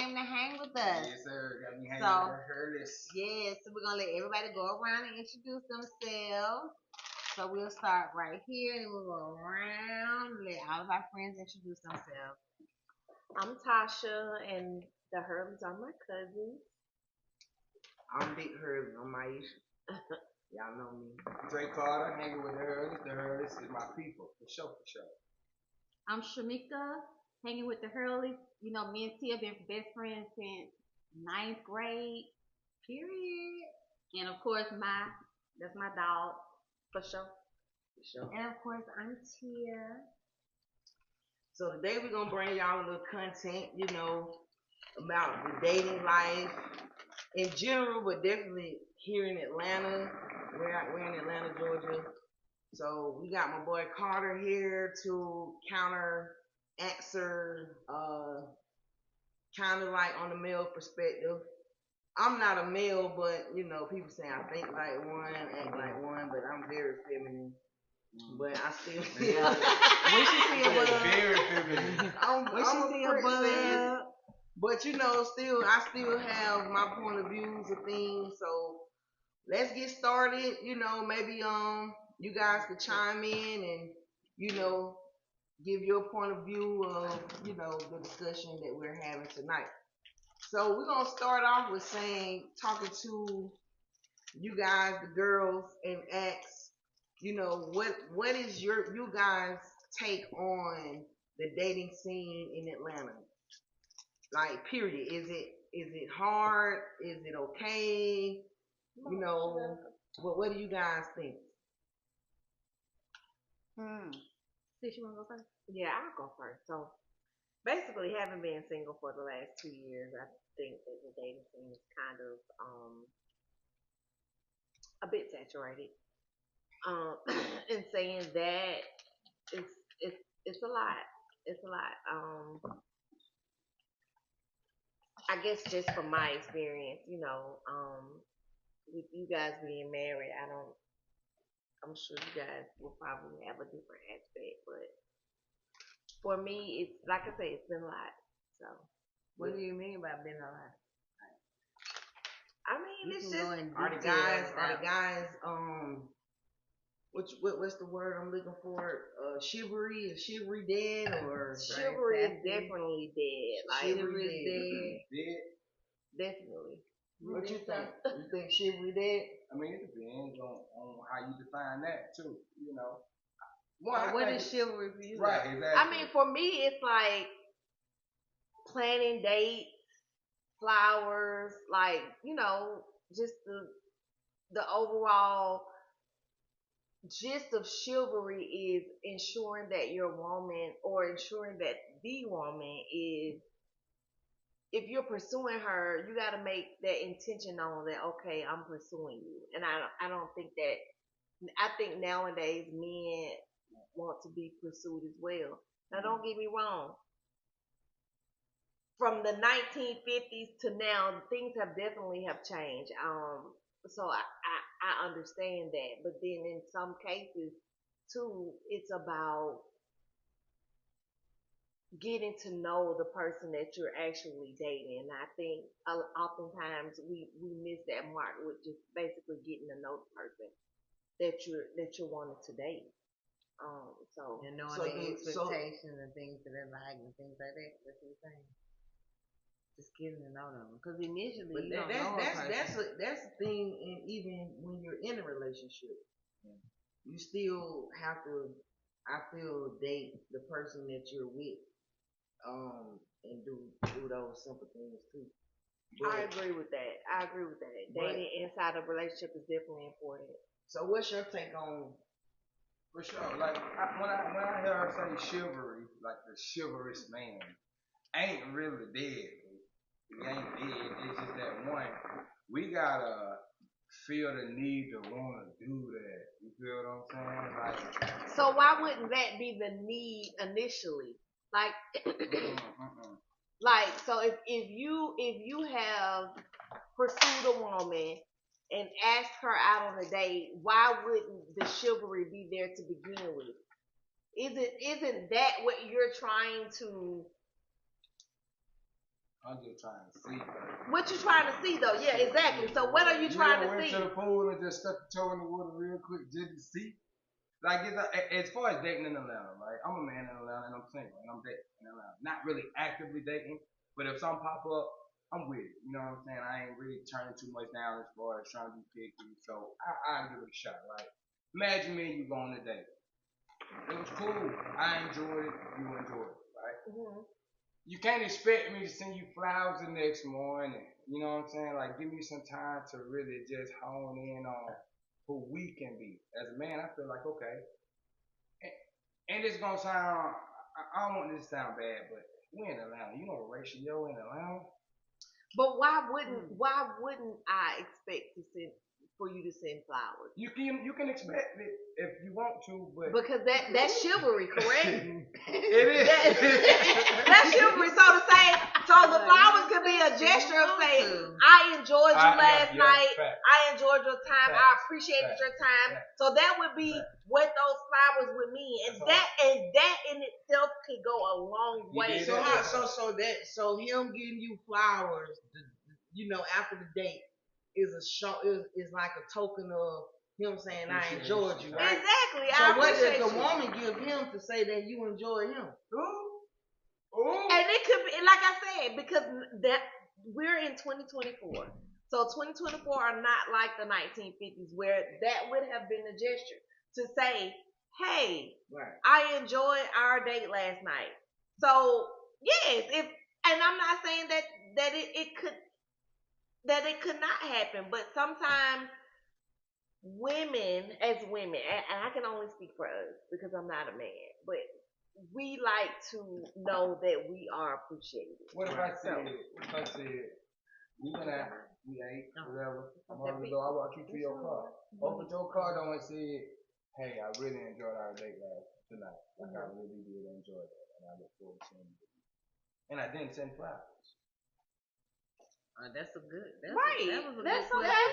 came to hang with us. Yes, sir. Got me hanging with her list. Yes, so we're gonna let everybody go around and introduce themselves. So we'll start right here and we'll go around and let all of our friends introduce themselves. I'm Tasha, and the Hurleys are my cousins. I'm Big Hurley. I'm Maisha. Y'all know me. Dre Carter, hanging with the Hurleys. The Hurleys is my people, for sure, for sure. I'm Shamika, hanging with the Hurleys. You know, me and Tia been best friends since ninth grade. Period. And of course, that's my dog, for sure. For sure. And of course, I'm Tia. So today we're gonna bring y'all a little content, about the dating life in general, but definitely here in Atlanta. We're in Atlanta, Georgia. So we got my boy Carter here to answer, kind of like on the male perspective. I'm not a male, but people say I think like one, act like one, but I'm very feminine. But I still feel when she see a bug, very feminine. I'm a princess. But I still have my point of views of things. So let's get started. Maybe you guys could chime in and give your point of view of the discussion that we're having tonight. So we're gonna start off with talking to you guys, the girls, and ask, what is you guys take on the dating scene in Atlanta? Like, period. Is it hard? Is it okay? What do you guys think? Sis, you wanna go first? Yeah, I'll go first. So basically, having been single for the last 2 years, I think that the dating scene is kind of a bit saturated. In saying that, it's a lot. It's a lot. I guess just from my experience, with you guys being married, I'm sure you guys will probably have a different aspect, but for me, it's like I say, it's been a lot. So, what do you mean by been a lot? I mean, it's just are the guys what's the word I'm looking for? Chivalry? Is chivalry dead or chivalry is definitely dead. Like chivalry is dead. Definitely. What you think? You think chivalry dead? I mean, it depends on how you define that too. What is chivalry for you? Right, exactly. I mean, for me, it's like planning dates, flowers, like just the overall gist of chivalry is ensuring that your woman or ensuring that the woman is, if you're pursuing her, you got to make that intention on that. Okay, I'm pursuing you, and I don't think that. I think nowadays men want to be pursued as well. Now, don't get me wrong. From the 1950s to now, things have definitely have changed. So I understand that, but then in some cases too, it's about getting to know the person that you're actually dating. And I think oftentimes we miss that mark with just basically getting to know the person that you're wanting to date. And knowing the expectations and things that they like and things like that. That's what you're saying. Just getting to know them, because initially but you don't know a person. That's the thing. And even when you're in a relationship, you still have to, I feel, date the person that you're with, and do those simple things too. But I agree with that. Dating inside a relationship is definitely important. So what's your take on? For sure. Like when I hear her say chivalry, like the chivalrous man, ain't really dead. He ain't dead. It's just that one. We gotta feel the need to want to do that. You feel what I'm saying? Like. So why wouldn't that be the need initially? Like. Like, so if you have pursued a woman and asked her out on a date, why wouldn't the chivalry be there to begin with? Isn't that what you're trying to I'm just trying to see. What you trying to see though? Yeah, exactly. So what are you trying to went see? to the pool and just stuck your toe in the water real quick just to see. Like as far as dating in Atlanta, right? I'm a man in Atlanta and I'm single and I'm dating in Atlanta. Not really actively dating, but if something pop up, I'm with it. You know what I'm saying? I ain't really turning too much down as far as trying to be picky. So I give it a shot, right? Imagine me and you going to date. It was cool. I enjoyed it. You enjoyed it, right? Mm-hmm. You can't expect me to send you flowers the next morning. You know what I'm saying? Like, give me some time to really just hone in on who we can be. As a man, I feel like, okay. And it's going to sound, I don't want this to sound bad, but we in Atlanta. You know the ratio in Atlanta? But why wouldn't I expect for you to send flowers? You can expect it if you want to, but because that's chivalry, correct? it is. That's chivalry. So to say, the flowers could be a gesture of saying, I enjoyed you last night. Fact. I enjoyed your time. Fact. I appreciated your time. So that would be what those flowers would mean, and that in itself could go a long way. So him giving you flowers, after the date is a show is like a token of him saying I enjoyed you, right? Exactly. So what does the woman give him to say that you enjoy him? Ooh. And it could be like I said, because that we're in 2024. So 2024 are not like the 1950s where that would have been a gesture to say, hey, right, I enjoyed our date last night. So yes, and I'm not saying that it could not happen, but sometimes women, and I can only speak for us because I'm not a man, but we like to know that we are appreciated. What if I said, we went out, we ate, whatever. I'm on the door, I walked you to your car. Opened your car door and said, hey, I really enjoyed our date tonight. Like I really did enjoy that, and I look forward to seeing you. And I didn't send flowers. That's a good. Right. That was a that's good okay.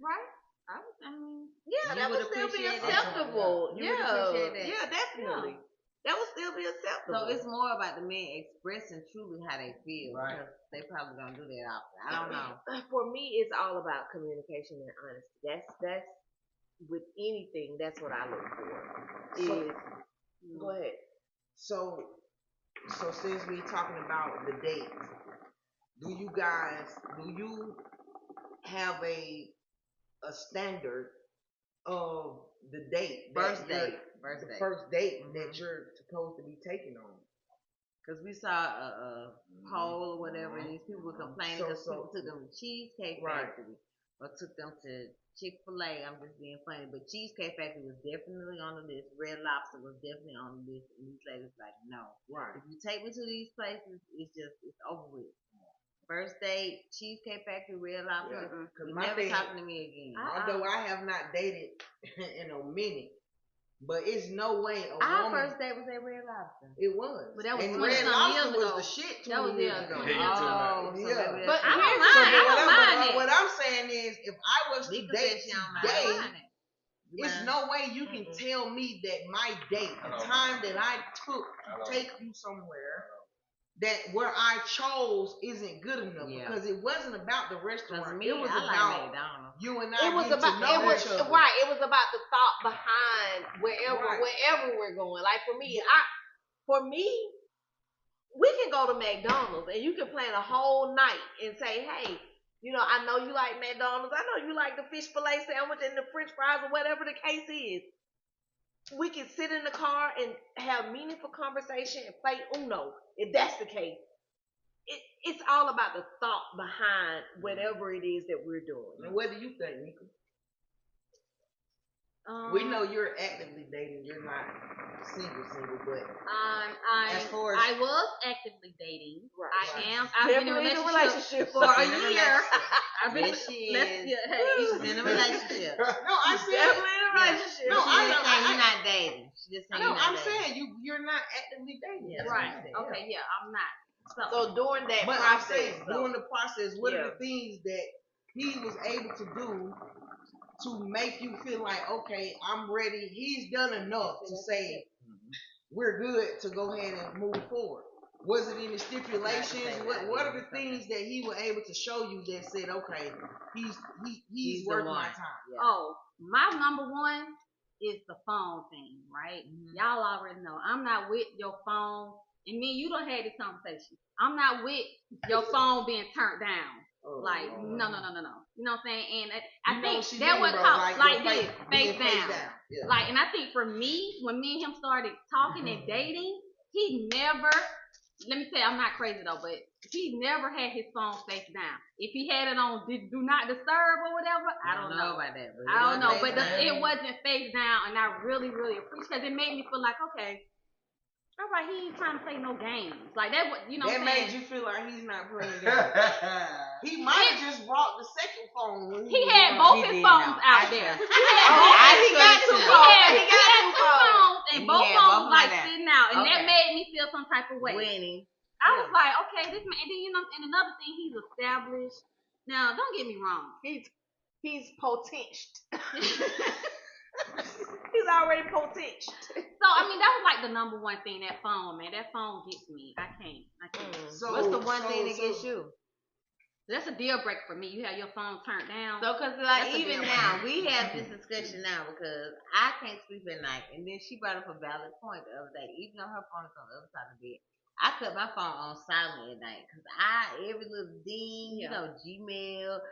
Right. I mean, yeah, that would still be appreciate acceptable. You would appreciate that. Yeah, definitely. That would still be acceptable. So it's more about the men expressing truly how they feel, right? Because they probably gonna do that often. I don't know. For me, it's all about communication and honesty. That's with anything. That's what I look for. Go ahead. So since we talking about the dates, do you have a standard of the date, First date that you're supposed to be taking on? Because we saw a poll or whatever, and these people were complaining because people took them to Cheesecake Factory or took them to Chick-fil-A. I'm just being funny, but Cheesecake Factory was definitely on the list. Red Lobster was definitely on the list, and these ladies like, no. Right. If you take me to these places, it's over with. First date, Cheesecake Factory, Red Lobster. Yeah, never talking to me again. Although I have not dated in a minute, but it's no way Our first date was at Red Lobster. It was. But that was and 20 Red some Lobster years was ago. the shit 20 That was years ago. Yeah. But I don't mind. What I'm saying is, if I was to date today, it's no way you can tell me that my date, the time that I took to take you somewhere, that where I chose isn't good enough, because it wasn't about the restaurant. It was about you and I. It was about right. It was about the thought behind wherever we're going. Like for me, we can go to McDonald's and you can plan a whole night and say, hey, I know you like McDonald's. I know you like the fish fillet sandwich and the French fries or whatever the case is. We can sit in the car and have meaningful conversation and play Uno, if that's the case. It's all about the thought behind whatever it is that we're doing. And what do you think, Nika? We know you're actively dating. You're not single, but I was actively dating. Right. I've been in a relationship for a year. She's in a relationship. No, I'm definitely in a relationship. No, I'm saying you're not dating. She just saying I'm saying you're not actively dating. Yeah, right. Okay. Yeah, I'm not. So during that process, during the process, what are the things that he was able to do to make you feel like, okay, I'm ready? He's done enough to say we're good to go ahead and move forward. Was it in the stipulations? What are the things that he was able to show you that said, okay, he's worth my time? Yeah. Oh, my number one is the phone thing, right? Mm-hmm. Y'all already know I'm not with your phone, and me and you don't have this conversation. I'm not with your phone being turned down. Like, no. You know what I'm saying? And I think that would come like this, face down. Yeah. Like, and I think for me, when me and him started talking and dating, he never, let me tell you, I'm not crazy though, but he never had his phone face down. If he had it on do not disturb or whatever, I don't know about that. I don't know, but it wasn't face down, and I really, really appreciate it, because it made me feel like, okay, all right, he ain't trying to play no games. Like that, you know what I'm saying? That made you feel like he's not playing games. He might have just brought the second phone. When he had both his phones out there. He got two phones, and both phones like sitting out, and that made me feel some type of way. I was like, okay, this man. And then and another thing, he's established. Now, don't get me wrong. He's potential. He's already potential. So I mean, that was like the number one thing. That phone, man. That phone gets me. I can't. So what's the one thing that gets you? That's a deal breaker for me. You have your phone turned down. So, cause like even now, we have this discussion now because I can't sleep at night, and then she brought up a valid point the other day. Even though her phone is on the other side of the bed, I cut my phone on silent at night because every little ding, you know, Gmail,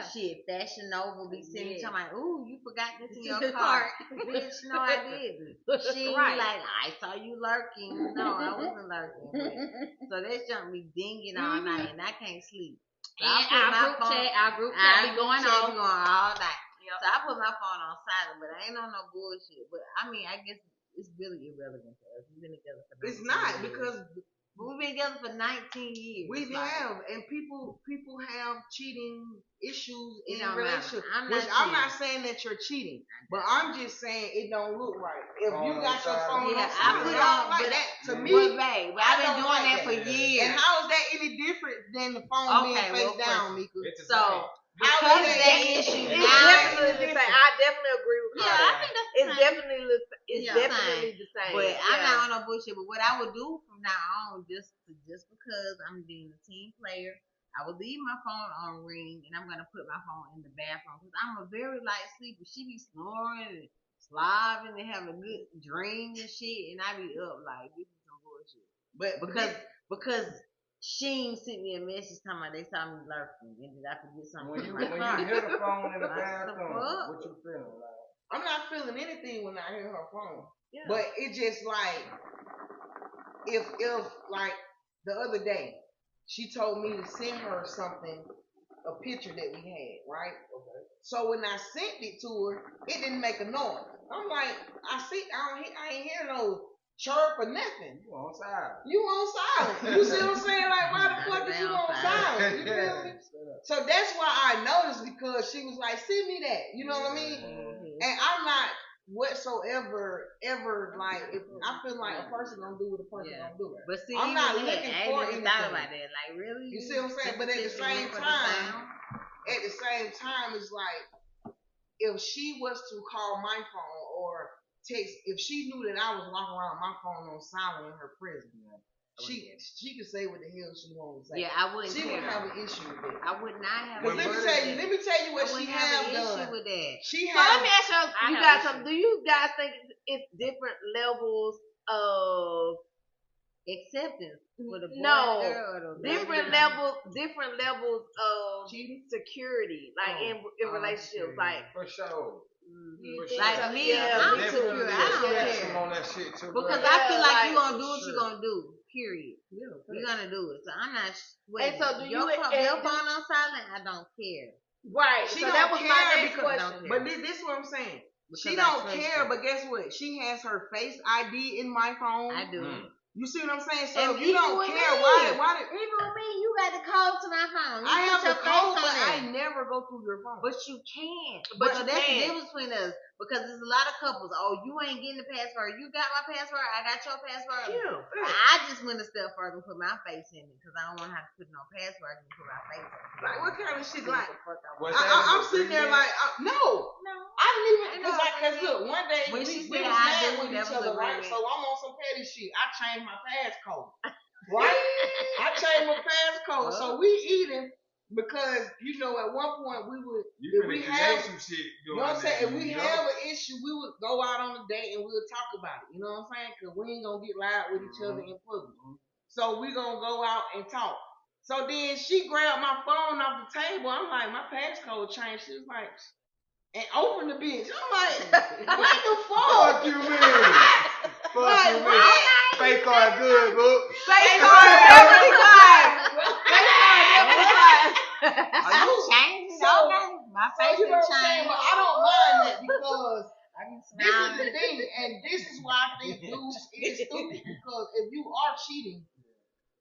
shit, Fashion Nova be sending to my, ooh, you forgot this in your car. Bitch, no, I didn't. She like, I saw you lurking. No, I wasn't lurking. But, so that junk be dinging all night, and I can't sleep. So and our group chat be going all night. Yep. So I put my phone on silent, but I ain't on no bullshit. But I mean, I guess it's really irrelevant to us. We've been together for 19 years. It's not because we've been together for 19 years. We have, and people have cheating issues in relationships. I'm not saying that you're cheating, but I'm just saying it don't look right. If you got your phone on silent, I don't like that. To me, babe, I've been doing that for years. And how is that any different than the phone being face down, Mika? So. Because of that issue, it's definitely the same. I definitely agree with Carla. Yeah, I think that's definitely the same. But I'm not on no bullshit. But what I would do from now on, just because I'm being a team player, I would leave my phone on ring, and I'm gonna put my phone in the bathroom because I'm a very light sleeper. She be snoring and slobbing and having a good dream and shit, and I be up like this is some bullshit. But because. She sent me a message telling me they saw me lurking and that I could get something. When you hear the phone in the bathroom, what you feeling like? I'm not feeling anything when I hear her phone. Yeah. But it just like if like the other day she told me to send her something, a picture that we had, right? Okay. So when I sent it to her, it didn't make a noise. I'm like, I ain't hear no chirp or nothing. You on silent. You see what I'm saying? Like, why the fuck is you on silent? You feel me? So that's why I noticed, because she was like, send me that. You know what I mean? Mm-hmm. And I'm not whatsoever ever like, if I feel like a person gonna do what a person gonna do. But see, I'm not looking for anything. Thought about that. Like, really? You see what I'm saying? But at the same time, it's like, if she was to call my phone or text, if she knew that I was walking around my phone on silent in her presence, she could say what the hell she wanted to say. Yeah, I wouldn't. She wouldn't have an issue with it. I would not have. Because let me tell you what she have done. Issue with that. So let me ask you guys something. Do you guys think it's different levels of acceptance for the boy and girl? Different levels of security, like in relationships, like for sure. Like me, I'm secure. I don't care. Because I feel like you're going to do what you're going to do. Period. You're going to do it. So I'm not waiting. And so do your phone on silent, I don't care. Right. She so that was my next question. But this is what I'm saying. She don't care, but guess what? She has her Face ID in my phone. I do. You see what I'm saying? So if you don't care, why even with me, you got the code to my phone. I have the code, but I never go through your phone. But you can. But that's the difference between us. Because there's a lot of couples. Oh, you ain't getting the password. You got my password. I got your password. Yeah. I just went a step further and put my face in it because I don't want to have to put no password. I can put my face in it. Like, what kind of shit? Like, I'm sitting there like, no. I didn't even, because look, one day we was mad with each other, right? So I'm on some petty shit. I changed my passcode. right? I changed my passcode, so we eating because at one point we would. You if we finna have, create some shit. you know what I'm saying? If we have an issue, we would go out on a date and we'll talk about it. You know what I'm saying? Because we ain't gonna get loud with each other in public. So we gonna go out and talk. So then she grabbed my phone off the table. I'm like, my passcode changed. She was like, and open the bitch. I'm like, what the fuck? Fuck you, man. Fuck you, man. Fake card good, bro. Fake card, definitely good. Fake card, definitely good. Are you changing? So- Okay. My So face you know is what I'm saying? changed. But I don't mind that because I can this is smile. the thing, and this is why I think dudes is stupid. Because if you are cheating,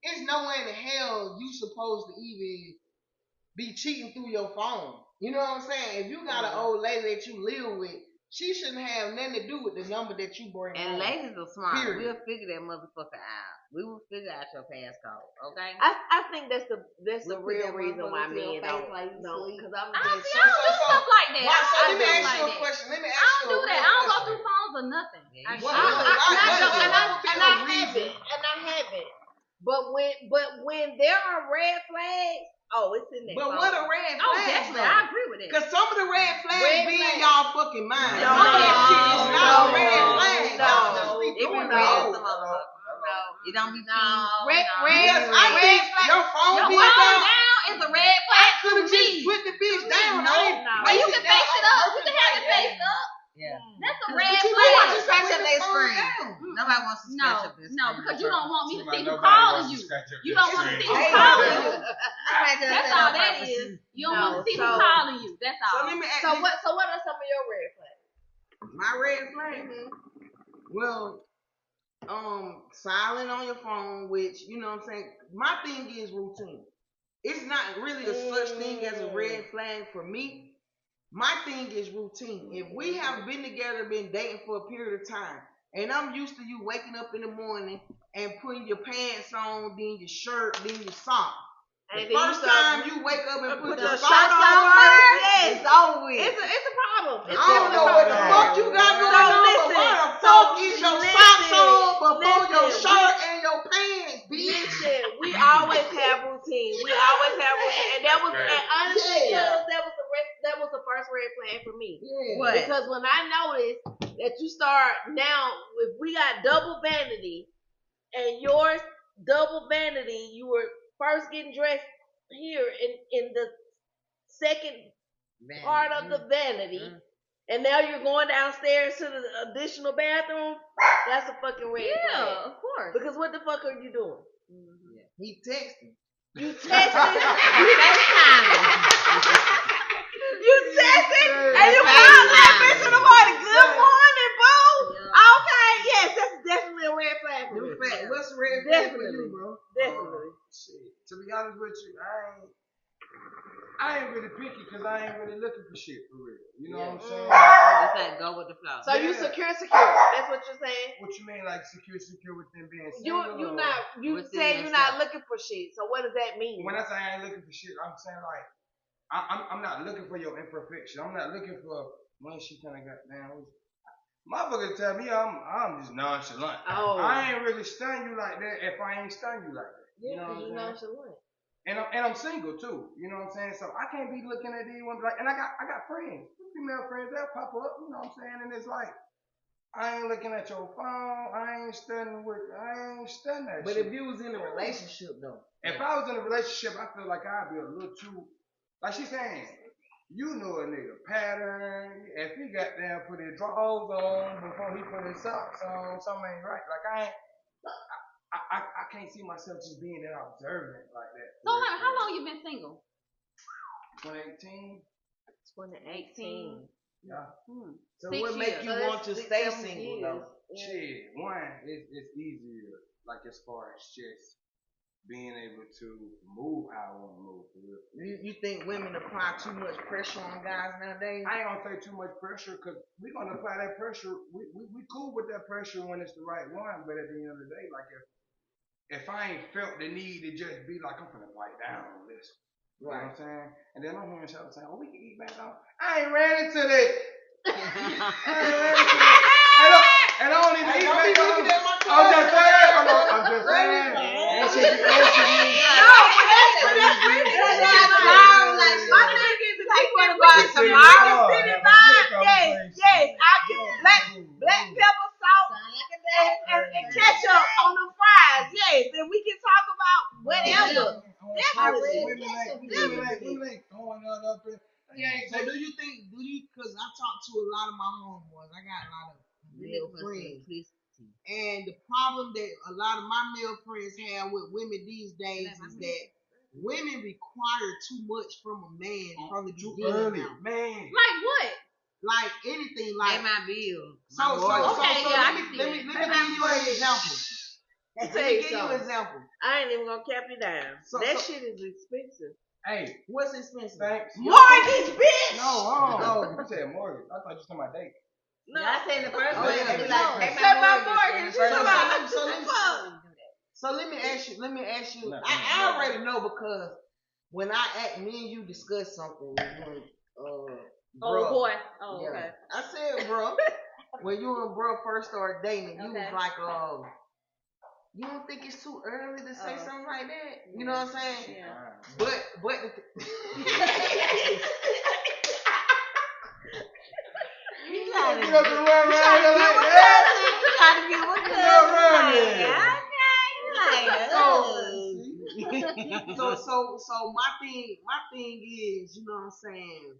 it's nowhere in the hell you supposed to even be cheating through your phone. You know what I'm saying? If you got an old lady that you live with, she shouldn't have nothing to do with the number that you bring And home. ladies are smart. Period. We'll figure that motherfucker out. We will figure out your passcode, okay? I think that's the We'll put real that reason why motherfucker to your men face don't while you sleep. because I'm I don't just see. I don't do stuff like that. Why, so I let me don't ask do you a like question. Let me that. ask I you don't do a that. real I don't go question. through phones or nothing. Yeah, I you What- should. And I what- haven't. But when there are red flags, it's in there. But what a red Oh, flag, definitely. though? I agree with it. Because some of the red flags Red be in flags. y'all fucking mind. No, Some of that shit is no, not a no, red flag. no. Y'all just be It be doing red those. some motherfuckers. It don't be No. Red, no. red, Yes, I red think flag. your phone Your be phone down. down is a red I flag could to have just me. put the bitch down. No, I ain't no. Well, you place can it down face it on up. You purpose can have like it that. faced up. Yeah. That's a But red you flag. want to Scratch put up the their phone screen. down. Nobody wants to scratch up this No, screen. because you don't want me to see people Nobody calling wants to you. scratch up You your don't want to screen. see people Hey, calling man. you. That's all that is. You don't want to see people calling you. That's So all. let me ask So you. what are some of your red flags? My red flag? Well, silent on your phone, which, you know what I'm saying? My thing is routine. It's not really a such thing as a red flag for me. My thing is routine. If we have been together, been dating for a period of time, and I'm used to you waking up in the morning and putting your pants on, then your shirt, then your sock. The And then first time you wake up and put your your sock socks on on first, first, It's over with. It's a problem. I don't know what the fuck you got going on, but why the fuck is your socks on before your shirt and your pants, bitch? Listen, we always have routine. We always have routine, and that was and honestly, Yeah. because that was the first red flag for me. Yeah. What? Because when I noticed that you start now, if we got double vanity, and yours double vanity, you were first getting dressed here in the second part of the vanity, and now you're going downstairs to the additional bathroom. That's a fucking red Yeah, flag. of course. Because what the fuck are you doing? He texting. You texting, You and you call that bitch in the morning. Good morning, boo. Okay, yes, that's definitely a red flag for me. What's the red flag for Definitely. you, bro? Definitely. Shit. To be honest with you, I ain't really picky because I ain't really looking for shit for real. You know what I'm saying? It's like go with the flow. So you Yeah. secure. That's what you're saying. What you mean, like secure within being You single? you within said you're yourself. not looking for shit. So what does that mean? When I say I ain't looking for shit, I'm saying like I'm not looking for your imperfection. I'm not looking for when she kind of got down. Motherfucker tell me I'm just nonchalant. Oh. I ain't really stun you like that if I ain't stun you like that. Yeah, You know what because I'm you're saying? nonchalant. And I'm single too. You know what I'm saying? So I can't be looking at these ones like. And I got friends, female friends that pop up. You know what I'm saying? And it's like I ain't looking at your phone. I ain't stunning that. But shit. if you was in a relationship though, If I was in a relationship, I feel like I'd be a little too, like she's saying, you know a nigga pattern. If he got down, put his drawers on before he put his socks on, something ain't right. Like I can't see myself just being that observant like that. So how long you been single? 2018. 2018. Yeah. so 6 what make years. you So want to that's stay 6-7 single years. though? Yeah. Shit, one, it's easier. Like as far as just being able to move how I want to move. For real. You think women apply too much pressure on guys nowadays? I ain't gonna say too much pressure because we're gonna apply that pressure. We cool with that pressure when it's the right one, but at the end of the day, like if I ain't felt the need to just be like I'm gonna bite down on this, you know what I'm saying? And then I'm hearing something saying, "Oh, we can eat back on." I ain't ran into that. And I don't even eat back on. I'm just saying. My thing is, if people want to buy tomorrow, yes, I can black pepper, salt, and ketchup on the fries. Yes, and we can talk about whatever. Women ain't throwing it up there. So do you, because I talk to a lot of my homeboys, I got a lot of male friends. And the problem that a lot of my male friends have with women these days is that women require too much from a man from the beginning. Man. Like what? Like anything, like pay my bill. So let me give you an example. Let me give you an example. I ain't even gonna cap you down. That shit is expensive. Hey, what's expensive? Mortgage, bitch. No, you said mortgage. I thought you were talking about date. No, I said the first one. Yeah, They be like, pay pay my my mortgage. So let me ask you. I already know because when me and you discuss something, Oh boy. Oh, yeah. okay. I said, bro, when you and bro first started dating, you was like, you don't think it's too early to say something like that? You know what I'm saying? Yeah. But You trying to get So my thing is, you know what I'm saying?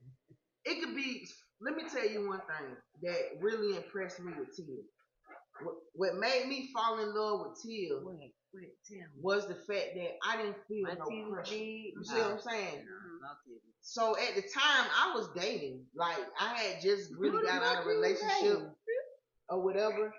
It could be. Let me tell you one thing that really impressed me with Tia. What made me fall in love with Tia was the fact that I didn't feel no pressure. You see what I'm saying? So at the time I was dating, like I had just really got out of a relationship or whatever.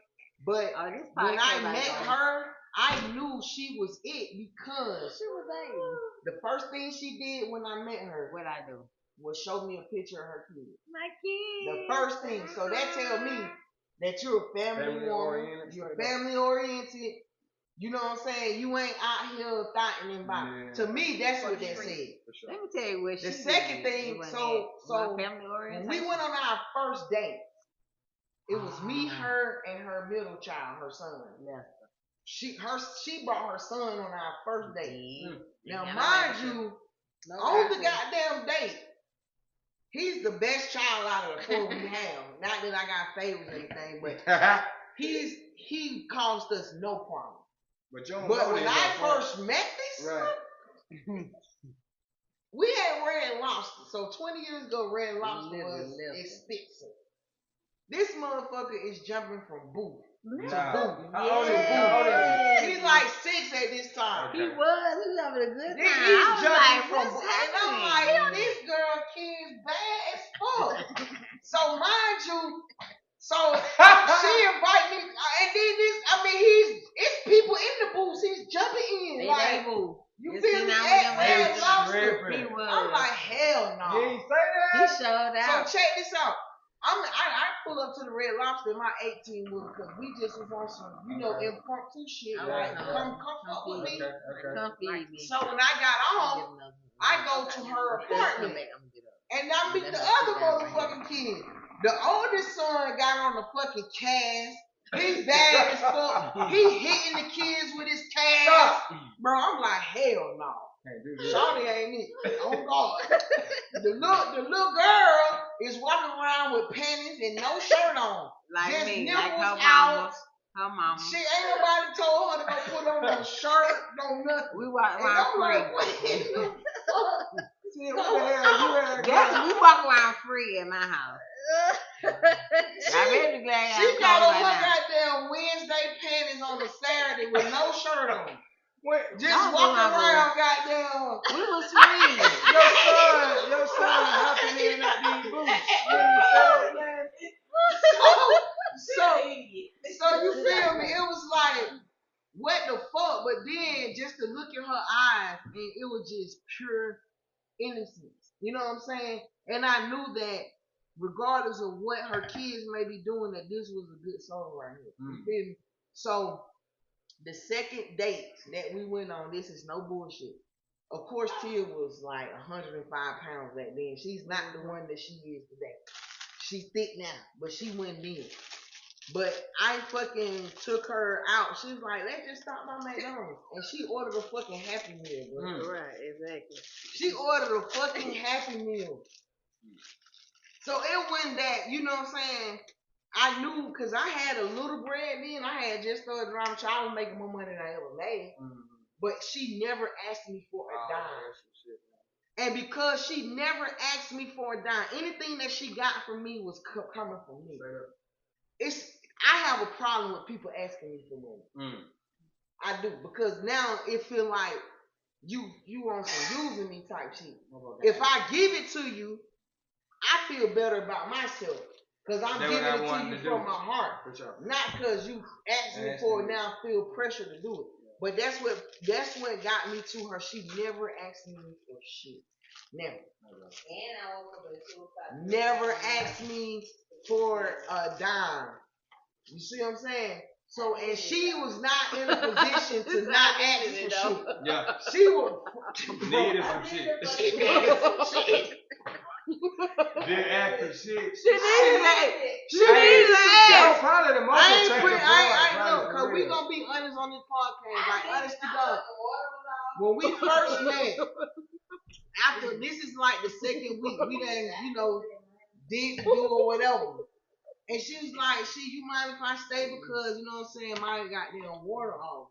But when I met her, I knew she was it because She was dating. the first thing she did when I met her, What I do? was show me a picture of her kid. My kid. The first thing. So that tell me that you're a family woman. You're family oriented. You know what I'm saying? You ain't out here thotting and botting. Yeah. To me, that's what that said. Sure. Let me tell you what the second thing. So when we went on our first date, it was me, her, and her middle child, her son. Yeah. She brought her son on our first date. Now, mind you, on the goddamn date, he's the best child out of the four we have. Not that I got favors or anything, but he caused us no problem. But when I first met this son, we had Red Lobster. So 20 years ago, Red Lobster was expensive. This motherfucker is jumping from booth to booth. How old is he? He's like 6 at this time. Okay. He was having a good time. He's jumping from booth. And I'm like, this girl kid's bad as fuck. So mind you, she invite me, and then it's people in the booth. He's jumping in. Like, you feel me? Red Lobster. I'm like, hell no. He ain't say that. He showed out. So check this out. I pull up to the Red Lobster in my 18 wheeler because we just was on some, impromptu shit. Like, come fuck with me. Come feed me. So when I got home, I go to her apartment. And I meet the other motherfucking kid. The oldest son got on the fucking cast. He's bad as fuck. He hitting the kids with his cast. Bro, I'm like, hell no. Shawty ain't it. Oh God. The little girl is walking around with panties and no shirt on. Like just me, nipples like her out. Her mama. She ain't nobody told her to go put on no shirt, no nothing. We walk around free. Like, what the fuck? See, what the hell you had? We walk around free at my house. I'm really glad she got on her goddamn Wednesday panties on a Saturday with no shirt on. Just walking around, goddamn. We was free. Your son hopping in at these boots. So you feel me? It was like, what the fuck? But then just to look in her eyes, and it was just pure innocence. You know what I'm saying? And I knew that regardless of what her kids may be doing, that this was a good song right here. You feel me? So the second date that we went on, this is no bullshit. Of course, Tia was like 105 pounds back then. She's not the one that she is today. She's thick now, but she went then. But I fucking took her out. She was like, let's just stop by McDonald's. And she ordered a fucking Happy Meal, bro. Right, exactly. She ordered a fucking Happy Meal. So it wasn't that, you know what I'm saying? I knew, because I had a little bread then. I had just started driving. I was making more money than I ever made. But she never asked me for a dime. And because she never asked me for a dime, anything that she got from me was coming from me. I have a problem with people asking me for money. I do, because now it feel like you on some using me type shit. If I give it to you, I feel better about myself. Because I'm giving it to you from my heart. Not because you asked me for it, now I feel pressure to do it. But that's what got me to her. She never asked me for shit. Never. Never asked me for a dime. You see what I'm saying? So, and she was not in a position to not ask for shit. Yeah. She was needed some shit. She needed some shit. Didn't ask for shit. She needed that. She needed that. Probably the most look, because we gonna be honest on this podcast. Like, honest to God. When we first met, after this is like the second week, we done, did do or whatever. And she was like, you mind if I stay because, you know what I'm saying, my goddamn water off.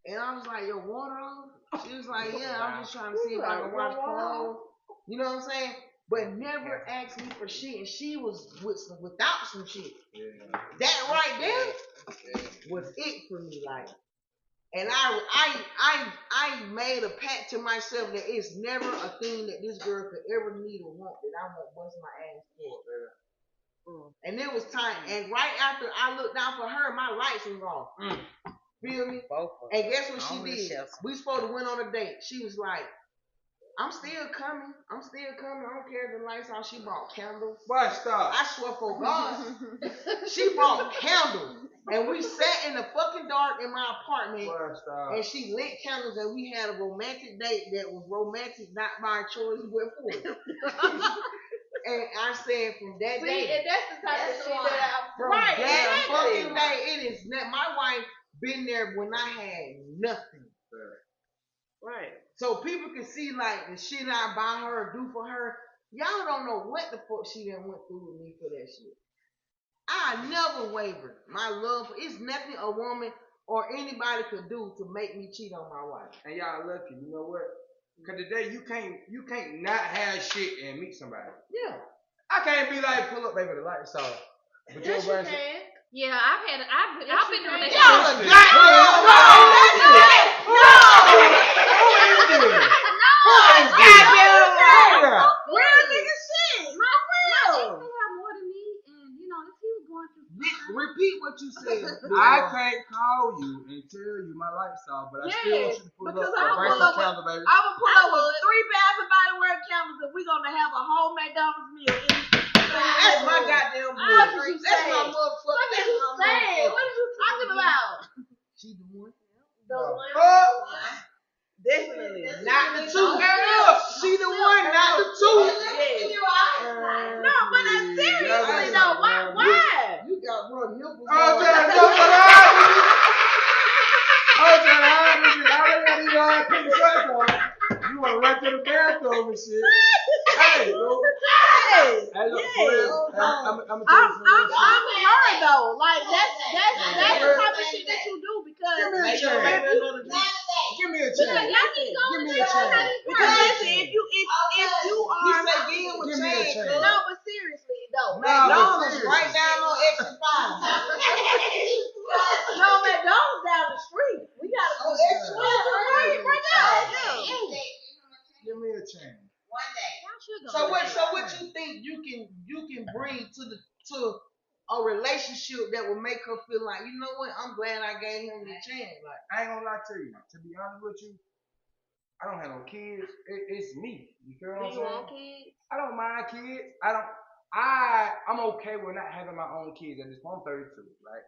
And I was like, your water off? She was like, yeah, I'm just trying to see if I can watch porn. You know what I'm saying? But never asked me for shit. And she was without some shit. Yeah. That right there was it for me. Like, and I made a pact to myself that it's never a thing that this girl could ever need or want that I won't bust my ass for. And it was time. And right after I looked down for her, my lights was off. Feel me? And guess what she did? We supposed to went on a date. She was like, I'm still coming. I don't care if the lights off. She bought candles. Why stop? I swear for God. She bought candles. And we sat in the fucking dark in my apartment. And she lit candles and we had a romantic date that was romantic, not by choice, but for it. And I said from that day. And that's the type of shit that I'm from that fucking day, it is not. My wife been there when I had nothing. Right. So people can see like the shit I buy her or do for her. Y'all don't know what the fuck she done went through with me for that shit. I never wavered. My love for it's nothing a woman or anybody could do to make me cheat on my wife. And y'all lucky, you know what? Cause today you can't not have shit and meet somebody. Yeah. I can't be like, pull up, baby, the lights off. But yes, you can. Yeah, I've been in a relationship. Y'all are real nigga shit. My ex may have more than me, and if he was going through. Repeat what you said. I can't call you and tell you my lights off, but I still want you to pull up and bring some candles, baby. I'm gonna pull up with 3 Bath and Body Works candles, and we're gonna have a whole McDonald's meal. That's my goddamn boy. That's my motherfucker. What did you say? What are you talking about? She the one. The one. Definitely. Not the two. She the one, not the two. No, but seriously though, why? You got real nipples. I'm trying to know what happened. I'm trying to hide with you. I already got these hard pink shirts on. You want to run to the bathroom and shit. Hey, look. Hey, look, for real. I'm her though. Like that's the type of shit that you do because give me a chance. Give me a chance. Give me a chance. Because if you are, you say give me a chance. No, but seriously though, McDonald's right down on Exit 5. No, McDonald's down the street. We gotta go Exit 5 right now. Give me a chance. One day. So what you think you can bring to a relationship that will make her feel like, you know what, I'm glad I gave him the chance. Like, I ain't gonna lie to you. To be honest with you, I don't have no kids. It's me. You feel what I'm saying? You want kids? I don't mind kids. I'm okay with not having my own kids at this point. I'm 32, right?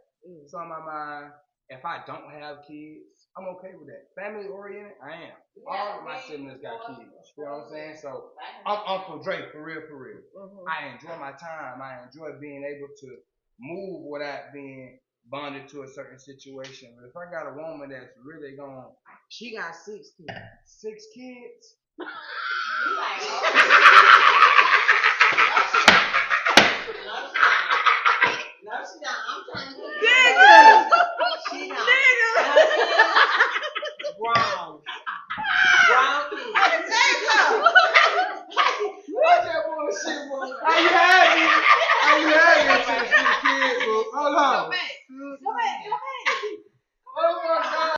So in my mind, if I don't have kids, I'm okay with that. Family oriented, I am. All of my siblings got kids. You know what I'm saying? So I'm Uncle Dre, for real. I enjoy my time. I enjoy being able to move without being bonded to a certain situation. But if I got a woman that's really going, she got 6 kids. 6 kids. No, she don't. I'm trying to get Nigga! She don't. Nigga! Wrong.